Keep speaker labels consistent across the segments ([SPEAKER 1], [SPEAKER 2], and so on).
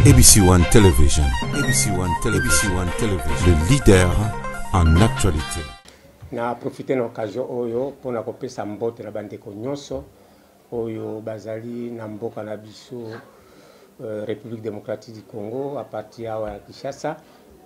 [SPEAKER 1] ABC One Television. ABC One Television. ABC One Television. Le leader en actualité.
[SPEAKER 2] Na profiter de l'occasion oyo pour na kopesa mbote na bandeko nyonso oyo bazali na mboka na biso République démocratique du Congo à partir ya Kinshasa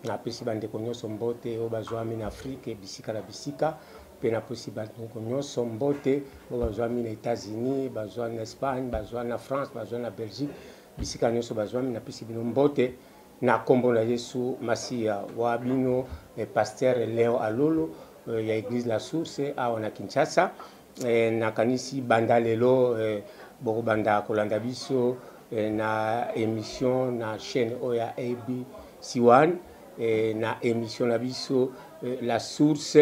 [SPEAKER 2] na pesi bandeko nyonso mbote oyo bazwami na Afrique bisika na bisika pe na pesi bandeko nyonso mbote oyo bazwami na États-Unis bazwami na Espagne bazwami na France bazwami na Belgique bisika nyonso bazwami na pesi bino mbote na kombo na Yesu Masia wa bino pasteur Léon Alolo ya église La Source awa na Kinshasa na kanisi banda lelo boko banda kolanda biso na émission na chaîne oya ABC1 na émission na biso La Source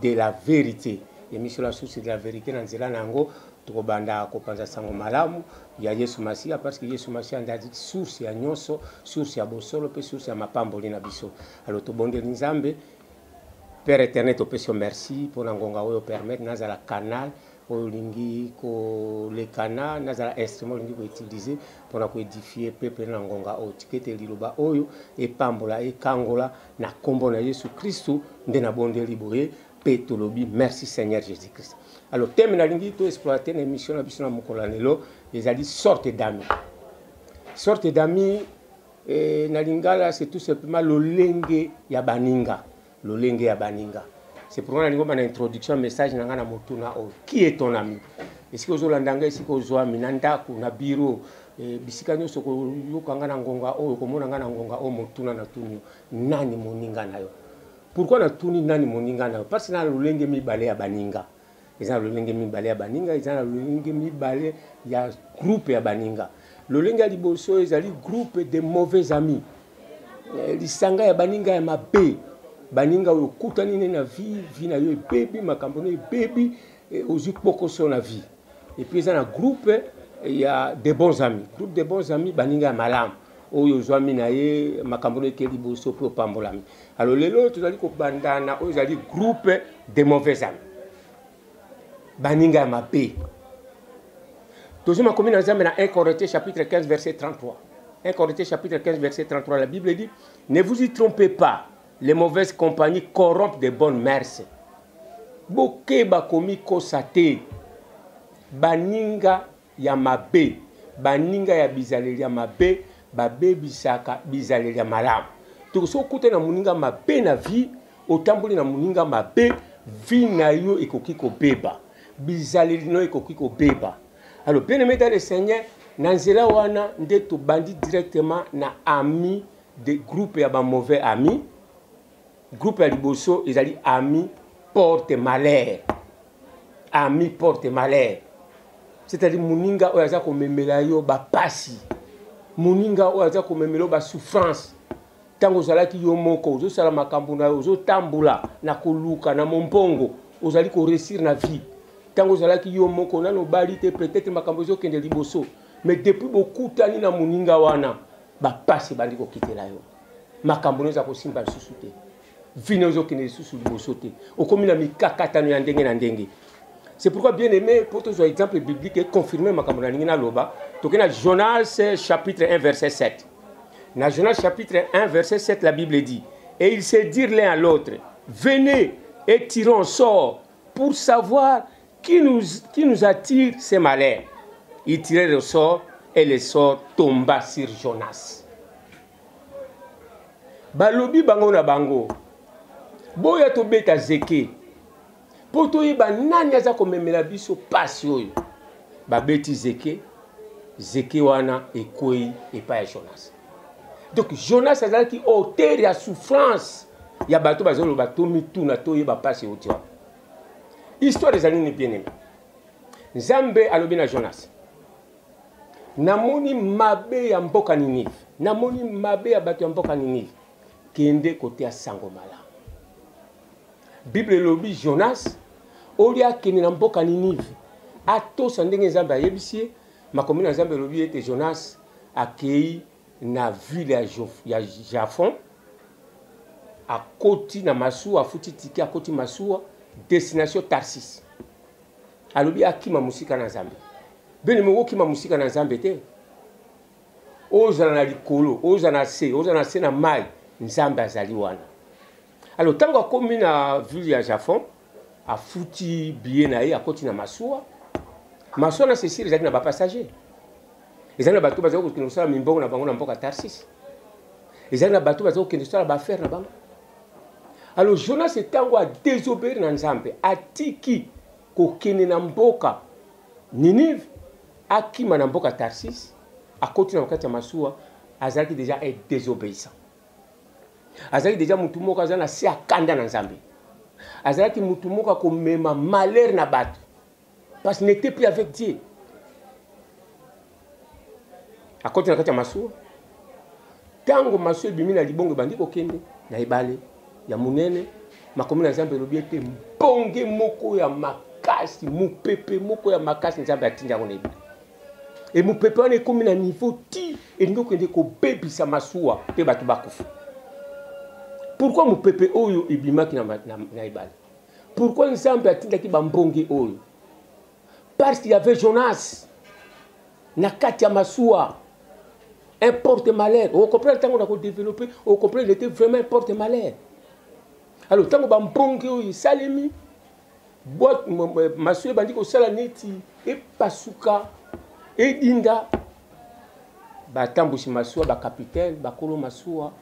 [SPEAKER 2] de la vérité émission La Source de la vérité na nzela nango to banda ko panza sango malamu ya Yesu Masia parce que Yesu Masia ndadi source ya nyonso source ya bosolo pe source ya mapamboli na biso alors to bonde nzambe Père éternel, te pèse merci pour n'angonga oyo permettre nazala canal oyo lingi ko le canal nazala instrument lingi ko utiliser pour na ko édifier peuple n'angonga oyo tikete liloba oyo et pambola et kangola na kombo na Yesu Christo nde na bonde liboye pe tolobi merci Seigneur Jésus Christ. Alors thème na lingi to exploiter na mission na biso na mokolo lelo ezali sorte d'amis. Sorte d'amis na lingala c'est tout simplement lolenge ya baninga. Lolenge ya baninga. C'est pourquoi on a une introduction, un message na ngana motuna o. Qui est ton ami? Est-ce que vous landanga est-ce que vous ami nanda ku na biro bisika nyoso ko yokanga na ngonga o ko mona ngana ngonga o motuna na tunyo nani moninga nayo. Pourquoi na tuni nani moninga nayo? Parce que na lolenge mibale ya baninga. Eza lolenge mibale ya baninga, eza lolenge mibale ya groupe ya baninga. Lolenge ya liboso ezali groupe de mauvais amis. Lisanga ya baninga ya mabe. Baninga oyo kutani na vie na yo baby makambo na baby ozu pokoso na vie et puis ça na groupe il y a des bons amis groupe de bons amis baninga malam oyo zwami na ye makambo na keli boso po pambolami alors lelo tozali ko bandana oyo zali groupe de mauvais amis baninga mabe tozoma komi na nzambe na 1 Corinthiens chapitre 15 verset 33 1 Corinthiens chapitre 15 verset 33 la Bible dit ne vous y trompez pas. Les mauvaises compagnies corrompent de bonnes mœurs. Boke bakomi kosate. Baninga ya mabe. Baninga ya bizaleli ya mabe. Babe bisaka bizaleli ya malamu. Tokoso kute na muninga mabe na vie. Otamboli na muninga mabe. Vie na yo ekoki kobeba. Bizaleli no ekoki kobeba. Alors, bien aimé dans le Seigneur, nanzela wana nde to bandi directement na ami de groupe ya ba mauvais amis. Groupe ya liboso ezali ami porte malheur. Ami porte malheur. C'est-à-dire muninga oyo aza ko memela yo ba pasi. Muninga oyo aza ko memela ba souffrance. Tango zalaki yo moko ozo sala makambo na ozo tambula na koluka na mombongo ozali ko réussir na vie. Tango zalaki yo moko na no bali te peut-être makambo zo kende liboso. Mais depuis beaucoup tani na muninga wana ba pasi bandi ko kitela yo. Makambo no za ko simba susute. C'est pourquoi, bien aimé, pour tous les exemples bibliques et confirmer ma camarade Loba, Jonas chapitre 1 verset 7. Dans Jonas chapitre 1 verset 7, la Bible dit, et ils se dirent l'un à l'autre, venez et tirons sort pour savoir qui nous attire ces malheurs. Ils tirèrent le sort et le sort tomba sur Jonas. Balobi bango na bango. Boya to beta zeke. Poto yeba nani aza komemela biso pasi oyo. Ba beti zeke. Zeke wana ekoi epa ya Jonas. Donc Jonas azalaki auteur ya souffrance. Ya bato bazolo bato mituna to yeba pasi oti wana. Histoire ezali ni bien aimé. Nzambe alobi na Jonas. Namoni mabe ya mboka Ninive. Namoni mabe ya bato ya mboka Ninive. Kende kote ya sango malamu. Bible lobi Jonas olia kene na mboka Ninive atosa ndenge Nzambe ayebisi makomi na Nzambe lobi ete Jonas akei na ville ya Jafon akoti na masuwa afuti tiki akoti masuwa destination Tarsis alobi akima musika na Nzambe bene mo kima musika na Nzambe te ozala na likolo ozala na se na mai nzambe azali wana. Alors tango akomi na ville ya Japon afuti billet na ye akoti na masuwa na Cécile ezalaki na bapassager ezali na bato bazali kokende kosala mimbongo na bango na mboka Tarsis ezali na bato bazali kokende kosala baaffaire na bango. Alors Jonas etango adésobéir na nzambe atiki kokende na mboka Ninive akima na mboka Tarsis akoti na kati ya masuwa azalaki déjà est désobéissant. Azalaki déjà mutu moko azali na se akanda na nzambe. Azalaki mutu moko akomema malheur na bato parce qu'il n'était plus avec Dieu. Akoti na kati ya masuwa tango masuwa ebimi na libongo ebandi kokende na ebale ya munene makomi na nzambe elobi ete mbonge moko ya makasi mupepe moko ya makasi nzambe atinda yango na ebale. Et mupepe wana ekomi na niveau ti elingi okende kobebisa masuwa mpe bato bakufa. Pourquoi mupepe oyo ebimaki na ebale? Pourquoi nzambe atindaki bambonge oyo? Parce qu'il y avait Jonas na kati ya masuwa un porte-malheur. On comprend le temps qu'on a développé, on comprend qu'il était vraiment un porte-malheur. Alors tant que bambonge oyo salemi boîte masuwa bandi ko sala neti e pasuka e dinda batambusi masuwa ba capitaine bakolo masuwa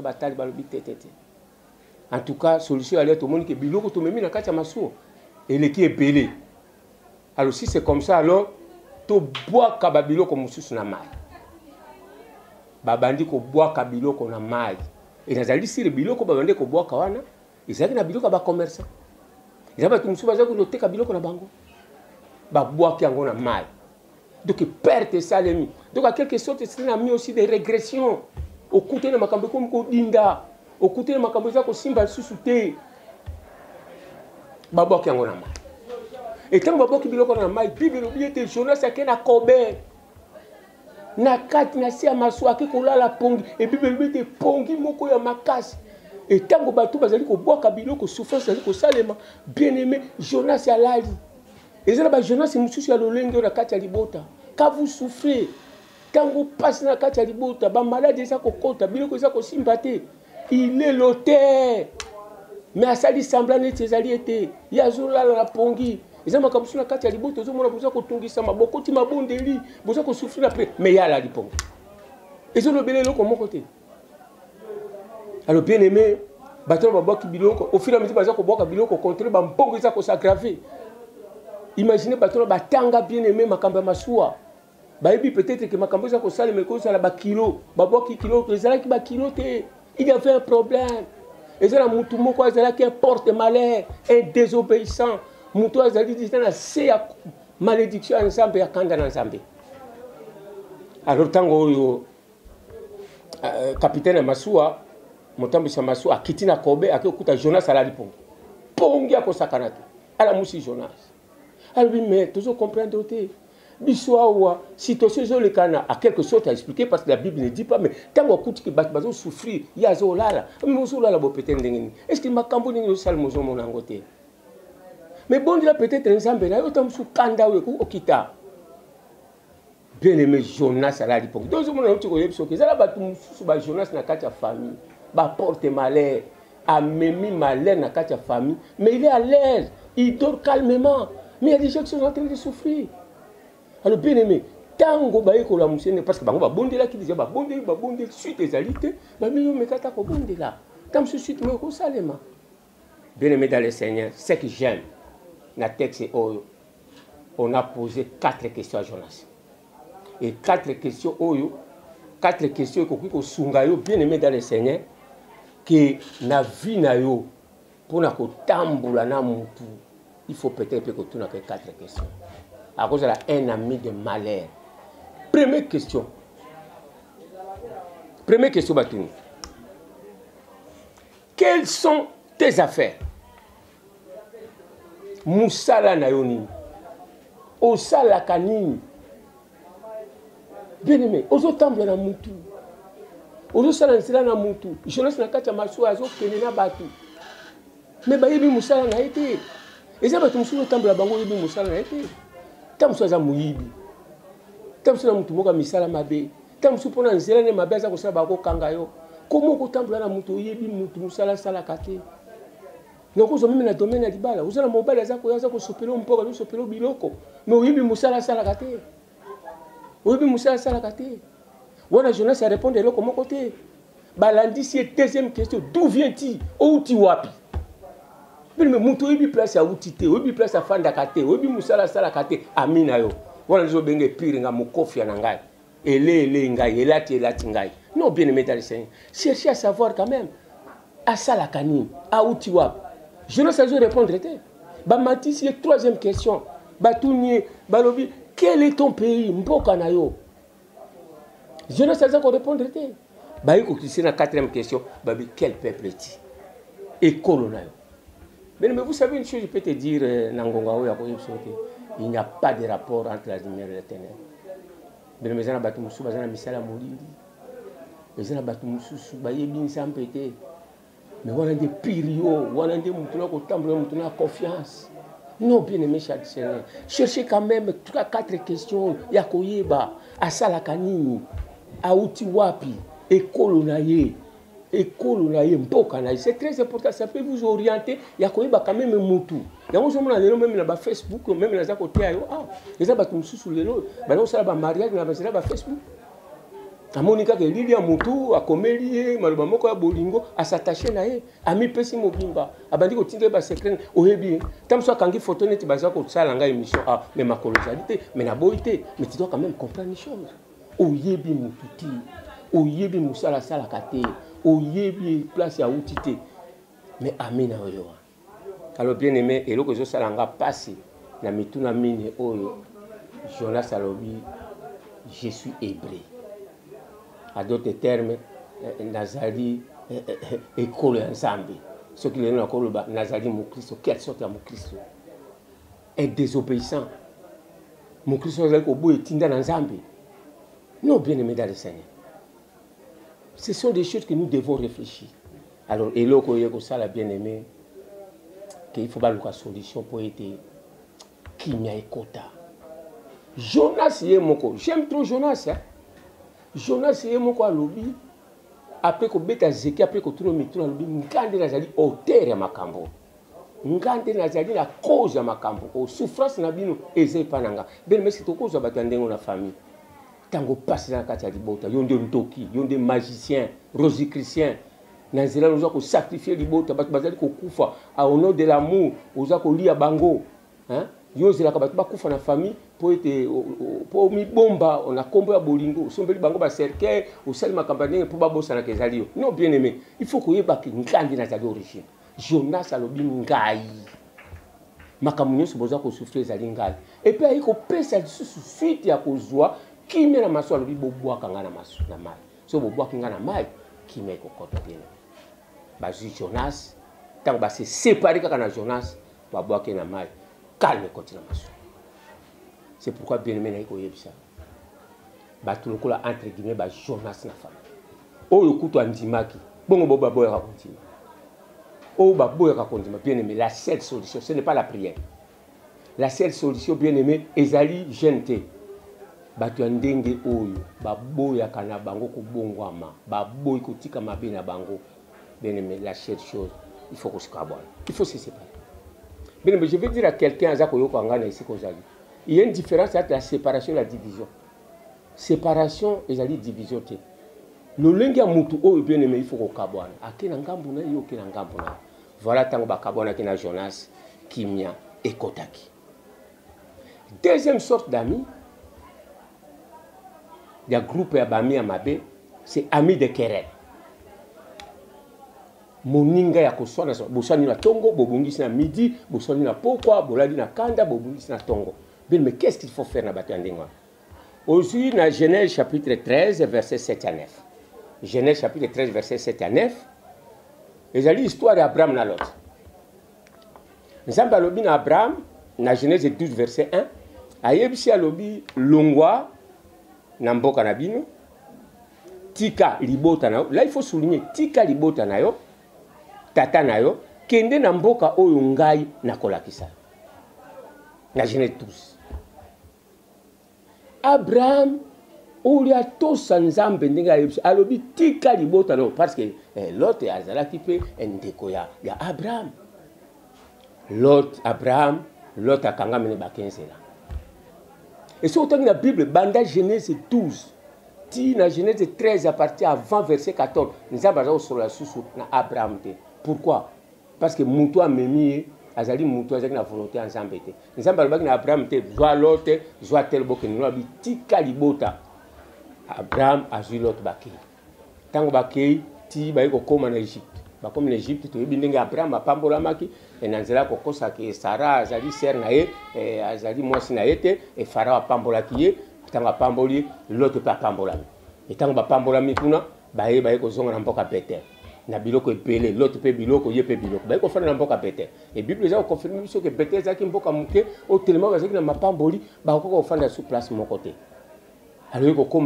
[SPEAKER 2] batali balobi tete. En tout cas, solution allait tout le monde que biloko to memi na kati ya masuwa eleki ebele. Alors si c'est comme ça, alors to bois ka biloko mususu na mai. Babandi ko bois ka biloko na mai. Et nazali si biloko babandi ko bois ka wana, ezali na biloko ba commerçant. Ezaba tu mususu bazali ko loteka biloko na bango. Ba bois ki yango na mai. Donc perte salemi. Donc à quelque sorte c'est a mis aussi des régressions. Au côté de makambo comme ko dinda, au côté de makambo za ko simba susu te. Ba bois ki yango na mai. Et tant que je biloko na mai, Bible oublie te Jonas akena kobe. Na kati na se masuwa ke kolala pongi et Bible oublie te pongi moko ya makasi. Et tant que bato bazali ko boka biloko souffrance bazali ko salema, bien-aimé Jonas alali. Et ça ba Jonas mususu ya lolenge na kati ya libota. Quand vous souffrez, quand vous passez na kati ya libota, ba maladie ça ko kota, biloko ça ko simbate. Il est l'auteur. Mais asali semblant neti ezali ete. Ya zola la pongi. Ils ont makabusuna na kati ya libota ozomona boza ko tungisa maboko ti mabondeli boza ko souffrir après mais ya la lipongo. Ils ont le belé loko moko te. Alors bien aimé bato baboki biloko au fur et à mesure baza ko boka biloko contre ba mbongo za ko s'aggraver. Imaginez bato batanga bien aimé makamba masuwa. Bayebi peut-être que makambo za ko sala mais ko sala ba kilo baboki kilo ezala ki ba kilo te. Il y avait un problème. Ezala mutu moko ezala ki un porte-malheur, un désobéissant. Mutu azali disana se ya malédiction ya nzambe ya kanda na nzambe. Alors tango oyo capitaine masuwa motambisa masuwa akiti na kobe akikuta Jonas ala lipongo. Pongi akosakana te. Ala musi Jonas. Alors mais toujours comprendre te. Biso awa situation zo lekana à quelque sorte à expliquer parce que la Bible ne dit pas mais tango akuti ke bazo souffrir ya zo lala. Mais mozo lala bo peut-être ndengeni. Est-ce que makambo ni yo sal mozo monango te? Mais bon, il a peut-être un ensemble, il y a autant de kanda ou okita. Bien aimé Jonas à la l'époque. Deux hommes ont dit que ça va tout Jonas na kati famille, ba porte malheur, a memi malheur na kati famille, mais il est à l'aise, il dort calmement, mais il y a des gens qui sont en train de souffrir. Alors bien aimé, tango ba eko la musene parce que bango ba bondela qui disait ba bondela suite des alités, ba miyo mekata ko bondela. Comme ce suite me ko salema. Bien aimé dans le Seigneur, ce que j'aime. Dans le texte, on a posé 4 questions à Jonas. Et 4 questions, que Sungayo, bien aimé dans le Seigneur, que na vie na yo, pour na ko tamboula na mutu, il faut peut-être que tu n'as que 4 questions. À cause de un ami de malheur. Première question, Batouni. Quelles sont tes affaires? Musala na yoni. Osala kanini. Bien aimé, ozo tambla na mutu. Ozo sala nsela na mutu. Jonas na kati ya masuwa azo kende na batu. Mais ba yebi musala na ete. Eza batu musulo tambla bango yebi musala na ete. Tamuso za muyibi. Tamuso na mutu moka misala mabe. Tam supona nzela ne mabeza ko sala bako kanga yo. Comment ko tambula na muto yebi muto musala sala kate. Donc ozo mimi na domaine ya libala, ozo na mobile azako yaza ko sopelo mpoka no sopelo biloko. Mais oyebi musala sala kate. Oyebi musala sala kate. Wana Jonas a répondre eloko moko te. Balandi si deuxième question, d'où viens-tu? Où tu wapi? Mais muto yebi place ya utite, oyebi place ya fanda kate, oyebi musala sala kate, amina yo. Wana zo benge pire nga mokofi ya ngai. Ele ngai, elati ngai. Non, bien aimé dans le Seigneur. Cherchez à savoir quand même. À ça la canine, à où tu wapi? Je ne sais pas répondre. Bamati, c'est troisième question. Batounier, Balobi, quel est ton pays? Mboka na yo. Je ne sais pas répondre. Baïko qui c'est la quatrième question. Babi, quel peuple est-il? École na yo. Mais vous savez une chose, je peux te dire, Nangonga, il n'y a pas de rapport entre la lumière et les ténèbres. Mais les gens battu musu, bazana misala molili. Les gens battu musu, bayebi nsampete. Mais on a des pires, on a des moutons qui ont confiance. Non, bien aimé, cher Seigneur. Cherchez quand même 3-4 questions. Yakoyeba, Asala Kanini, Aouti Wapi, Ekolo Naye, Mpoka Naye. C'est très important, ça peut vous orienter. Yakoyeba quand même Moutou. Il y a un moment même dans Facebook, même dans les côtés, les gens battent sous les lots. Maintenant, ça va mariage, on a Facebook. Amonika ke Lilia Moutou, a Komelie, Maluba Moko ya Bolingo, a s'attacher na ye, a mi pesi mobimba, a bandi ko tinde ba secret, oyebi. Tam so kangi photo net baza ko sala nga émission, mais ma colonialité, mais na boité, mais tu dois quand même comprendre une chose. Oyebi Moutouti, oyebi Moussala sala kate, oyebi place ya outité. Mais amina oyo. Alors bien aimé, et loko zo sala nga passé, na mituna mine oyo, Jonas alobi, je suis hébreu. À d'autres termes, Nazari école ensemble. Ce qui est là, Nazari mon Christ, quelle sorte de mon Christ est désobéissant. Mon Christ est au bout et tinda ensemble. Non, bien aimé dans le Seigneur. Ce sont des choses que nous devons réfléchir. Alors, et là, que ça l'a bien aimé, qu'il faut pas une solution pour être qui m'a écouté. Jonas, j'aime trop Jonas. Jonas est mon lobby après que beta zeki après que tout le monde lobby ngande nazali auteur ya makambo ngande nazali la cause ya makambo o souffrance na bino eze pananga ben mais c'est to cause ba tandengo na famille tango passe na kati ya libota yonde ntoki yonde magicien rosicrucien nazela nous ko sacrifier libota ba bazali ko kufa au nom de l'amour oza ko lia bango hein yozela ka ba kufa na famille pour mi bomba on a combo ya bolingo sombeli bango ba cercle au sel makambanenge pour ba bossa na kezalio non bien aimé il faut que yeba ki ngandi na zali origine Jonas alobi ngai makamunyo so boza ko souffrir zali ngai et puis ayiko pesa suite ya kozwa kimi na maso alobi bobwa kanga na maso na mai so bobwa kanga na mai kimi ko kota bien ba Jonas tant ba se séparer kaka na Jonas ba bwa ke na mai calme continue na maso. C'est pourquoi bien aimé naiko yebisa. Ba tulokola entre guillemets ba Jonas na femme. O yokuto andimaki. Bongo boba boya ka kontima. O ba boya ka kontima bien aimé la seule solution ce n'est pas la prière. La seule solution bien aimé ezali gente. Ba tu ndenge oyo ba boya kana bango ko bongwama. Ba boy ko tika mabe na bango. Bien aimé la seule chose il faut qu'on se cabane. Il faut se séparer. Bien aimé je vais dire à quelqu'un azako yoko ngana ici kozali. Il y a une différence entre la séparation et la division. Séparation et la division. Le lenga mutu o bien aimé il faut qu'on kabwana. Akena ngambu na yo kena ngambu na. Voilà tango ba kabwana kena Jonas, Kimia et Kotaki. Deuxième sorte d'amis, il y a groupe ya bami ya mabe, c'est amis de querelle. Moninga ya koswana bosani na tongo, bobungisi na midi, bosani na pokwa, boladi na kanda, bobungisi na tongo. Mais qu'est-ce qu'il faut faire dans la aujourd'hui, dans Genèse chapitre 13, verset 7 à 9. Genèse chapitre 13, verset 7 à 9. Il y a l'histoire d'Abraham dans l'autre. Nous avons l'objet d'Abraham, dans Genèse 12, verset 1. Ayebisi alobi longwa na mboka na bino. Tika libota na yo. Là, il faut souligner, tika libota na yo. Tata na yo. Kende na mboka oyo ngai na kolakisa. Na Genèse 12. Abraham olia tosa nzambe ndenge ayebisi alobi tika libota no parce que Lot azalaki pe ndeko ya Abraham. Lot akangami ne bakenzela. Et si autant que la Bible, banda Genèse 12, ti na Genèse 13 à partir avant verset 14, nous avons sur la source na Abraham. Pourquoi? Parce que Moutou a memi, azali Moutou azali na volonté ensemble. Nous avons parlé na Abraham te, zoa Lot, zoa tel boke nous abi ti kalibota. Abraham a joué l'autre baki. Tango baki ti ba ko koma na Égypte. Ba comme l'Égypte to yebi ndenge Abraham apambola maki et nanzela ko kosa ke Sarah azali ser na ye azali mwasi na yete et Farao apambola ki ye tango apamboli l'autre pa apambola. Et tango ba pambola mi kuna ba ko zonga na mboka Bethel. Na biloko ebele l'autre pe biloko ye pe biloko. Ba ko fana na mboka Bethel. Et Bible za ko confirmer biso que Bethel zaki mboka muke au tellement bazaki na mapamboli ba ko fanda sur place mon côté. Alors il faut que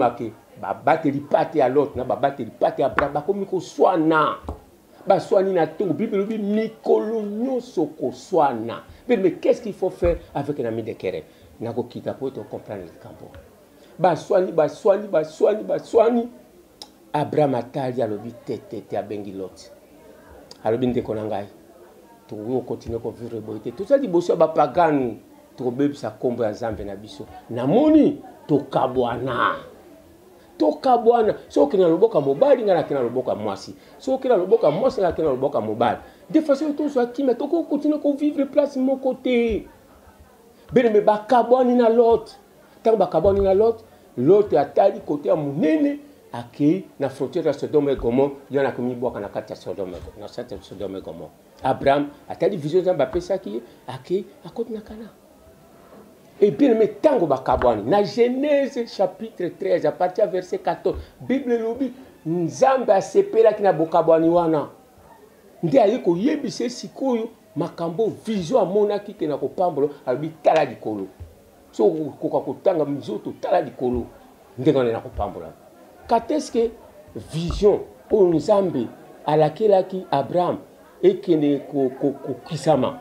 [SPEAKER 2] bateli pate à l'autre, bateli pate à Abraham, comme il soana, soani na tongo. Bible dit mikolo nyoso ko soana. Mais qu'est-ce qu'il faut faire avec un ami de Kérem? Nako kita pour te comprendre le campo. Soani. Abraham atali alobi tete abengi Lot. Alobi ndeko nangai. To continue ko vivre boité. Tout ça dit bosso ba pagano. To bebisa kombo ya Nzambe na biso. Namoni tokabwana so kina loboka mobali ngana kina loboka mwasi so kina loboka mwasi ngana kina loboka mobali de façon tout soit qui mais to ko continuer ko vivre place mon côté bene me bakabwani na Lot tango bakabwani na Lot atali côté ya munene akei na frontière ya Sodome et Gomorrhe yana komi bwaka na kati ya Sodome et Gomorre. Abraham atali vision za bapesa ki akei akoti na Kana. Et bien, mais tango bakabwani na Genèse chapitre 13 à partir verset 14, Bible lobi Nzambe asepela kina bokabwani wana. Ndi aliko yebise sikoyo makambo vision amonaki ke na kopambolo alobi tala likolo. So koka kotanga mzoto tala likolo. Ndenge na kopambola. Kateske vision o Nzambe alakelaki Abraham ekene ko kisama.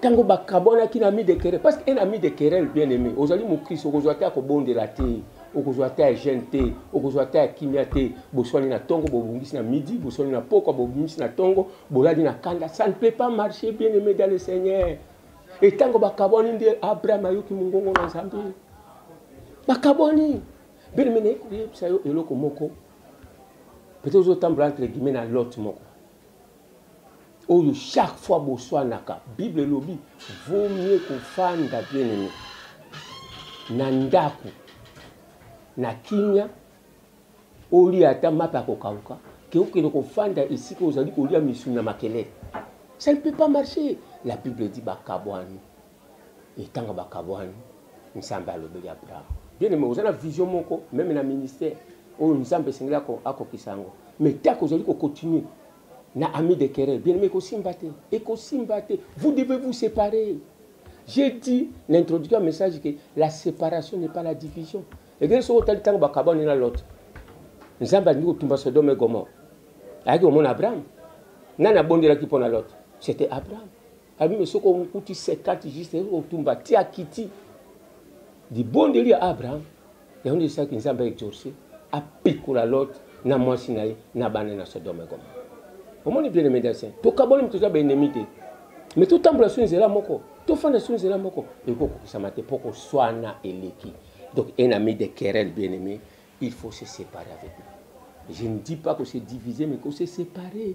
[SPEAKER 2] Tango bakabona ki na mi de Kérem parce qu'un ami de Kérem bien aimé ozali mo Christ okozwata ko bondela te okozwata gente okozwata kimia te boswani na tongo bobungisi na midi boswani na poko bobungisi na tongo boladi na kanda ça ne peut pas marcher bien aimé dans le Seigneur. Et tango bakaboni nde Abraham ayoki mungongo na Nzambe bakaboni bien aimé ne ko yebisa yo eloko moko peut-être ozotambula entre guillemets na Lot moko. Chaque fois que naka Bible lobi vaut mieux que fanda bien aimé na ndaku na kimia oli ata mapa kokauka ke okende ko fanda ici que ozali kolia misuni na makelele. Ça ne peut pas marcher. La Bible dit bakabwani et tanga bakabwani Nzambe alobi Abraham bien aimé ozana vision moko même na ministère o Nzambe sengela ko akokisango mais tant que ozali ko continuer na ami de Kérem, bien aimé, vous devez vous séparer. J'ai dit, l'introduction un message que la séparation n'est pas la division. Et bien, si vous avez temps bakabon na l'autre, nous avons dit que Sodome et Gomorre. Avec mon Abraham, nana bondela qui pona l'autre, c'était Abraham. Abi me soko kuti 50 juste au tumba ti akiti. Di bondeli Abraham, et on dit ça que nous avons exorcisé, a pikola l'autre, na mwasi na ye, na bana na Sodome et Gomorre. Comment est bien les médecins? Tout cabon tout ça ben ennemi. Mais tout embrasser c'est là moko. Tout faire c'est là moko. Et quoi ça m'a été pour soit na eleki. Donc un ami de Kérem bien aimé, il faut se séparer avec lui. Je ne dis pas que c'est divisé mais que c'est séparé.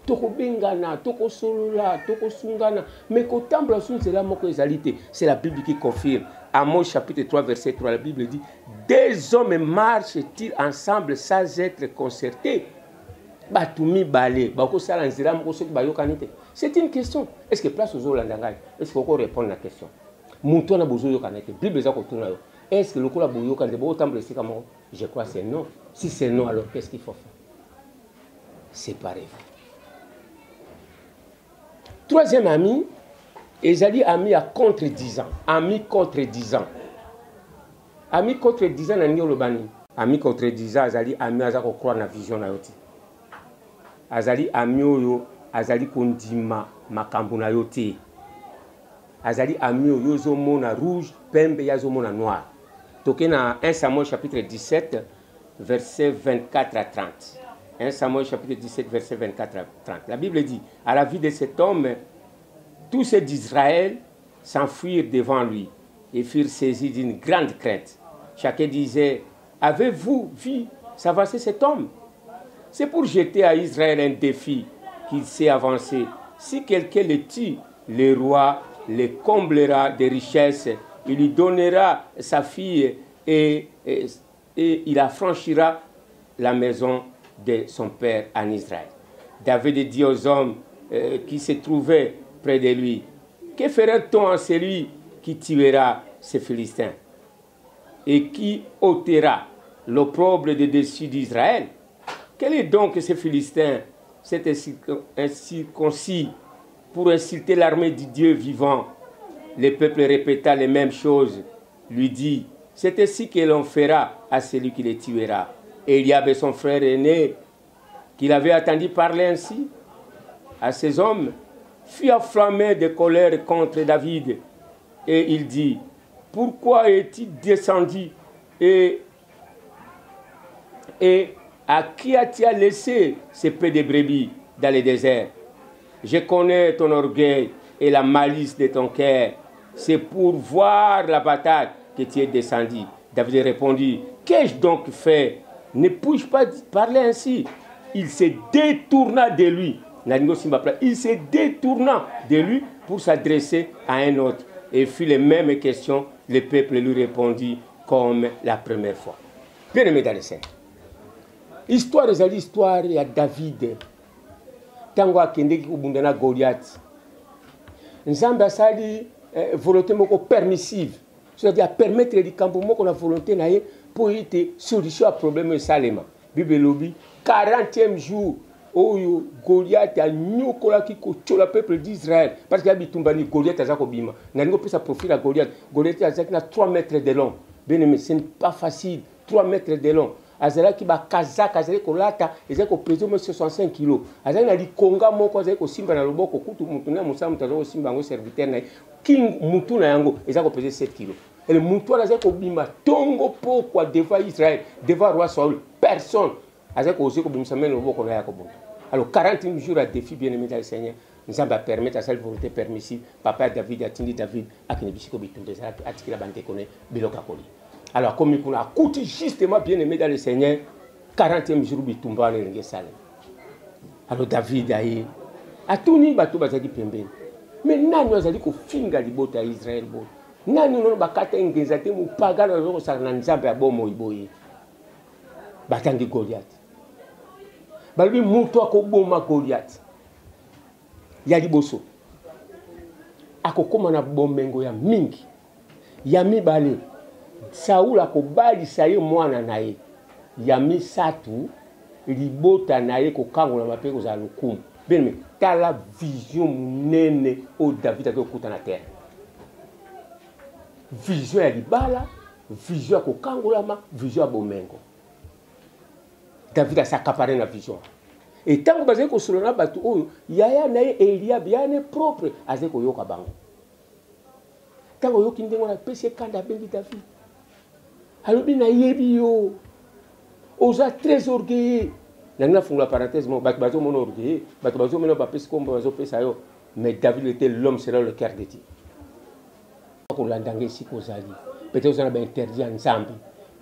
[SPEAKER 2] Toko bengana, toko solola, toko sungana, mais que t'embrasser c'est là moko ezalité. C'est la Bible qui confirme. Amos chapitre 3 verset 3 la Bible dit deux hommes marchent-ils ensemble sans être concertés? C'est une question. Est-ce que place aux Hollandais? Est-ce qu'il faut répondre à la question? Est-ce que le je crois que c'est non. Si c'est non, alors qu'est-ce qu'il faut faire? Séparez-vous. Troisième ami, Ezali ami à contre-10 ans. Ami contre-10 ans. Ami contre-10 ans, ami contre-10 ans, Ezali ami à croire dans la vision na yoti. Azali amioyo azali kondima makambo na yote azali amioyo yozo mona rouge pembe yazo mona noir toqué dans 1 Samuel chapitre 17, verset 24 à 30. 1 Samuel chapitre 17, verset 24 à 30. La Bible dit, à la vue de cet homme, tous ceux d'Israël s'enfuirent devant lui et furent saisis d'une grande crainte. Chacun disait, avez-vous vu s'avancer cet homme? C'est pour jeter à Israël un défi qu'il s'est avancé. Si quelqu'un le tue, le roi le comblera de richesses, il lui donnera sa fille et il affranchira la maison de son père en Israël. David dit aux hommes qui se trouvaient près de lui, que fera-t-on à celui qui tuera ces Philistins et qui ôtera l'opprobre de dessus d'Israël? Quel est donc ce Philistin, cet incirconcis, pour insulter l'armée du Dieu vivant? Le peuple répéta les mêmes choses, lui dit, c'est ainsi que l'on fera à celui qui les tuera. Et Eliab et son frère aîné, qu'il avait attendu parler ainsi à ces hommes, fut enflammé de colère contre David. Et il dit, pourquoi est-il descendu et à qui as-tu laissé ces peu de brebis dans le désert? Je connais ton orgueil et la malice de ton cœur. C'est pour voir la bataille que tu es descendu. David répondit, qu'ai-je donc fait? Ne puis-je pas parler ainsi? Il se détourna de lui. Il se détourna de lui pour s'adresser à un autre. Et fit les mêmes questions. Le peuple lui répondit comme la première fois. Bien aimé dans le Seigneur. Histoire de l'histoire de David. Tango akendeki kubundana Goliath. Nzambe asali volonté moko permissive. C'est-à-dire permettre les camps moko na volonté na ye pour être solution à problème salema. Bible lobi 40e jour oyo Goliath a nyokolaki kochola peuple d'Israël parce qu'il a bitumbani Goliath azako bima. Na ngo pesa profil à Goliath. Goliath azaki na 3 mètres de long. Bien aimé, ce n'est pas facile. 3 mètres de long. Azalaki ba kazaka azali kolata ezali ko peser 65 kg. Azali na likonga moko azali ko simba na loboko kutu mutu na musamu tazo ko simba ngo serviteur na king mutu na yango ezali ko peser 7 kg. Et le mutu azali ko bima tongo pokwa devant Israël, devant roi Saül, personne azali ko oser ko bimisa mena loboko na yako bonto. Alors 40 jours à défi bien aimé dans le Seigneur, nous allons permettre à cette volonté permissive papa David atindi David akini bisiko bitumbe za atikila bande kone biloka koli. Alors, comme il a coûté justement bien aimé dans le Seigneur, 40e jour, il tombe dans le Salem. Alors, David a tout mis bateau bazaki pembeni. Mais nani azali ko finga libota à Israël bo. Nani no bakata ngezate mu pagana zo sa na nzambe ya bomo iboye. Batangi Goliath. Balbi muto akoboma Goliath. Ya liboso. Akokoma na bomengo ya mingi. Ya mibale. Saul akobalisa ye mwana na ye ya misatu libota na ye kokangola mape kozala lokumu. Bien tala vision munene o David akokuta na terre. Vision ya libala, vision ya kokangolama, vision ya bomengo. David a s'accaparé na vision. Et tant que bazali kosolona batu oyo yaya na ye Eliab yane propre azali koyoka bango. Tango yoki ndengo na pesi kanda bengi David. Alors, il y a très orgueilleux. Il y a une parenthèse, mais David était l'homme selon le cœur de Dieu. Peut-être que vous avez interdit en Zambie.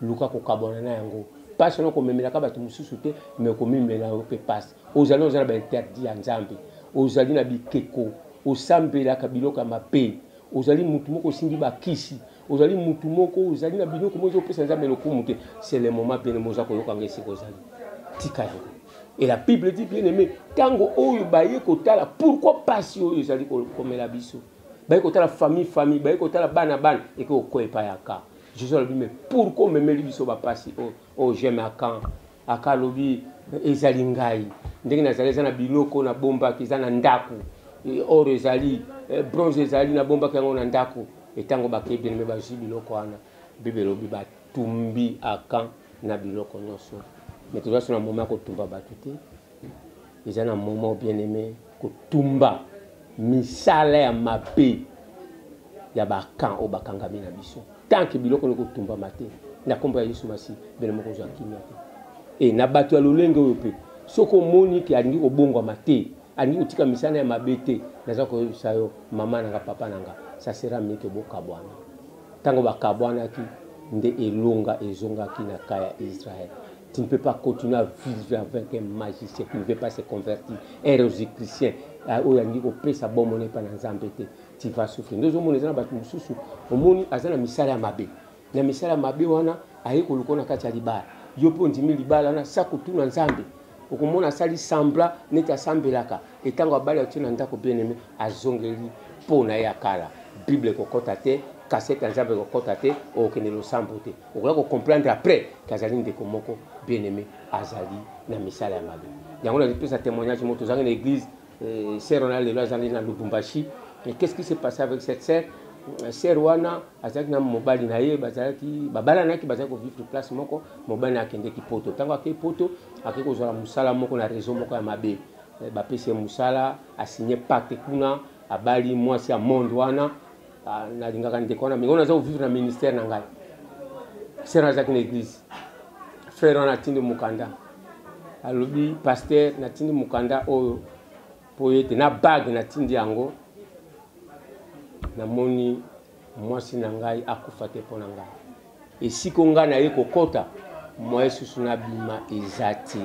[SPEAKER 2] Luka kokabona yango. Pas seulement comme memela kabatu mususuté, mais comme memela pe passe. Aux allons vous avez interdit en Zambie. Aux allons na bikeko, au sambela kabiloka mape. Aux allons mutumoko simbi bakisi. Ozali mutu moko ozali na bino komo ezopesa nzambe lokumu te, c'est le moment bien aimé oza koyoka ngesi kozali tika yango. Et la Bible dit bien aimé tango oyo baye kotala pourquoi pasi oyo ezali komela biso baye kotala famille baye kotala bana et que okoepa yaka Jésus a dit mais pourquoi memeli biso ba pasi o j'aime aka lobi ezali ngai ndenge nazali za na biloko na bomba kizana ndaku or ezali bronze ezali na bomba kango na ndaku. Et tant que vous bien aimé, biloko wana Bible lobi batumbi akan na biloko nyonso. Mais toujours sur un moment ko tumba batute. Ils ont un moment bien aimé ko tumba misala ya mabe ya bakan o bakangami na biso. tant que biloko ne kotumba maté na kombo ya Yesu Masi bele moko za kimia te et na bato ya lolenge oyo pe soko moni ki alingi kobongwa maté alingi kotika misana ya mabete naza koyebisa yo mama nanga papa nanga ça sera mieux que bokabwana tango bakabwana ki nde elonga ezongaki na kaya Israël. Tu ne peux pas continuer à vivre avec un magicien qui ne veut pas se convertir, un rosicricien, tu vas souffrir. Nous avons des gens qui ont misala mabe. Na misala mabe wana aye kolukona kati ya libala. Yopo ndimi libala na sakutuna nzambe. Okomona sali sambla neta sambelaka. Etango abali otina ndako bien-aimé azongeli pona ya kala. Bible kokota te. Cassette nzambe kokota te okende lo sambo te okola ko comprendre après kazali ndeko moko bien aimé azali na misala ya mabe yango na pesa témoignage moto zanga na église sœur on a le azali na Lubumbashi. Et qu'est-ce qui s'est passé avec cette sœur? Sœur wana azali na mobali na ye bazalaki babala naki bazali ko vivre place moko mobali na kende ki poto tango ke poto akiko zola musala moko na réseau moko ya mabe ba pese musala a signé pacte kuna abali mwasi ya monde wana na lingaka ndekona mais on a vivre dans ministère na ngai sera avec l'église frère on a tindi mukanda alobi pasteur na tindi mukanda oyo poete na bague na tindi yango na moni mwasi na ngai akufa te pona ngai esiko nga na ye kokota moi susu na bima ezati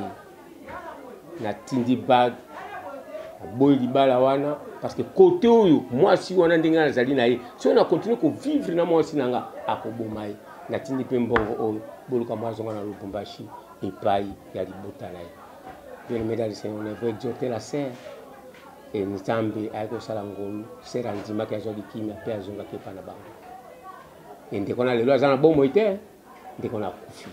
[SPEAKER 2] na tindi bague boy libala wana parce que côté oyo moi si wana ndinga nazali na ye si on a continué ko vivre na moi si nanga akoboma ye na tindi pe mbongo oyo boluka mwazonga na Lubumbashi epai ya libota na ye bien mesdames et seigneurs on veut exhorter la sœur et nzambe ayeko sala ngolu sœur andima ki azwa likimia pe azonga ke pana bango et ndeko na lelo azana bomo ite ndeko na kufi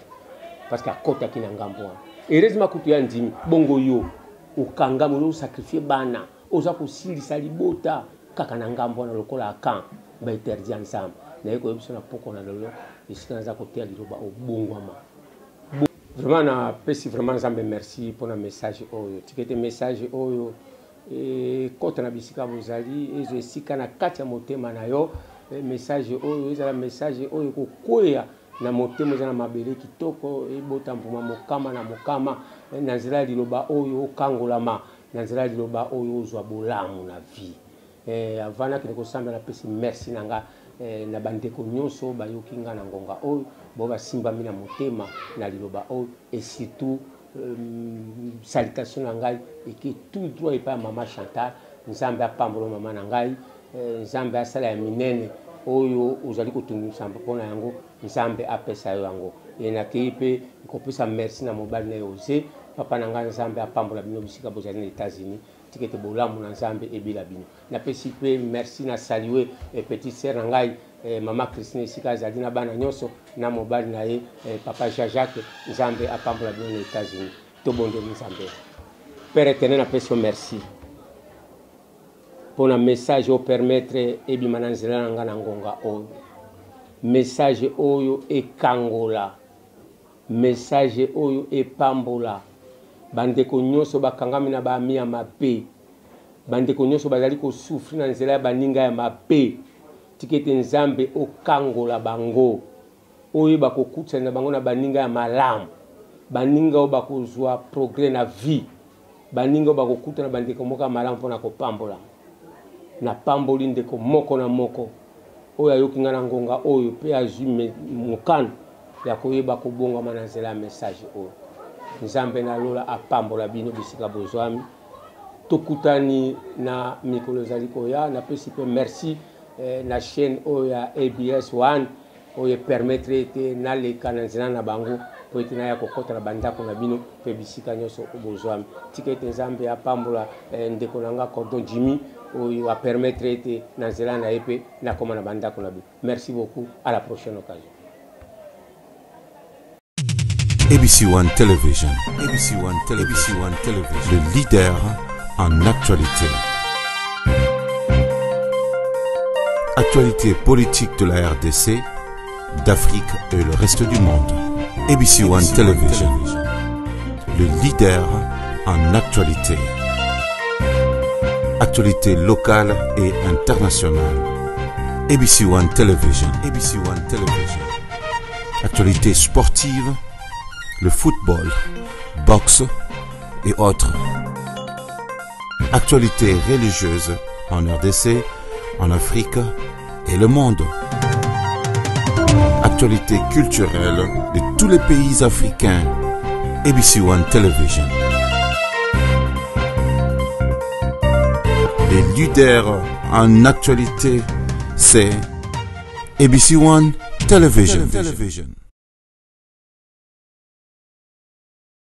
[SPEAKER 2] parce que akota ki na ngambo wana heureusement kutu ya ndimi bongo yo ukanga mulo sacrifier bana oza kosilisa libota kaka na ngambo na lokola akan ba interdit ensemble na yeko yebisa na poko na lolo esika naza kotea liloba obongwama vraiment na pesi vraiment nzambe merci pour na message oyo tikete message oyo kota na bisika bozali ezo esika na kati ya motema na yo message oyo ezala message oyo kokwea na motema za na mabele kitoko ebota mbuma mokama na mokama na nzela liloba oyo okangolama na nzela liloba oyo ozwa bolamu na vie avana kile kosamba na pesi merci nanga na bandeko nyonso bayoki nga na ngonga oyo bo basimba mina motema na liloba oyo et surtout salutation na ngai et tout droit epa mama Chantal nzambe apambolo mama na ngai nzambe asala ya minene oyo ozali kotungisa mpona yango nzambe apesa yo yango ena kipe kopesa merci na mobali na Jose papa na ngai nzambe apambola bino bisika bozali na États-Unis tikete bolamu na nzambe ebila bino na pesi pe merci na saluer petite sœur na ngai mama Christine sika azali na bana nyonso na mobali na ye papa Jacques nzambe apambola bino na États-Unis to bonde nzambe Père éternel na pesi merci pour un message au permettre ebima na nzela nga na ngonga oyo message oyo ekangola message oyo epambola bandeko nyonso bakangami na bami ya mabe bandeko nyonso bazali kosufri na nzela ya baninga ya mabe tikete nzambe okangola bango oyo bakokutisa na bango na baninga ya malamu baninga oyo bakozwa progrès na vie baninga oyo bakokuta na bandeko moko ya malamu mpona kopambola na pamboli ndeko moko na moko oyo ayoki nga na ngonga oyo pe azwi mokano ya koyeba kobongama na nzela ya message oyo nzambe na lola apambola bino bisika bozwami tokutani na mikolo ezali koya na pesi pe merci na chaîne oyo ya ABS 1 oyo permettre ete naleka na nzela na bango po ete naya kokota na bandako na bino pe bisika nyonso bozwami tika ete nzambe apambola ndeko na nga Cordon Jimmy oyo a permettre ete na nzela na ye pe nakoma na bandako na bino. Merci beaucoup, à la prochaine occasion.
[SPEAKER 1] ABC One Television. ABC One Television. ABC One Television. Le leader en actualité. Actualité politique de la RDC, d'Afrique et le reste du monde. ABC One Television. Le leader en actualité. Actualité locale et internationale. ABC One Television. ABC One Television. Actualité sportive, le football, boxe et autres. Actualité religieuse en RDC, en Afrique et le monde. Actualité culturelle de tous les pays africains. ABC One Television. Les leaders en actualité, c'est ABC One Television.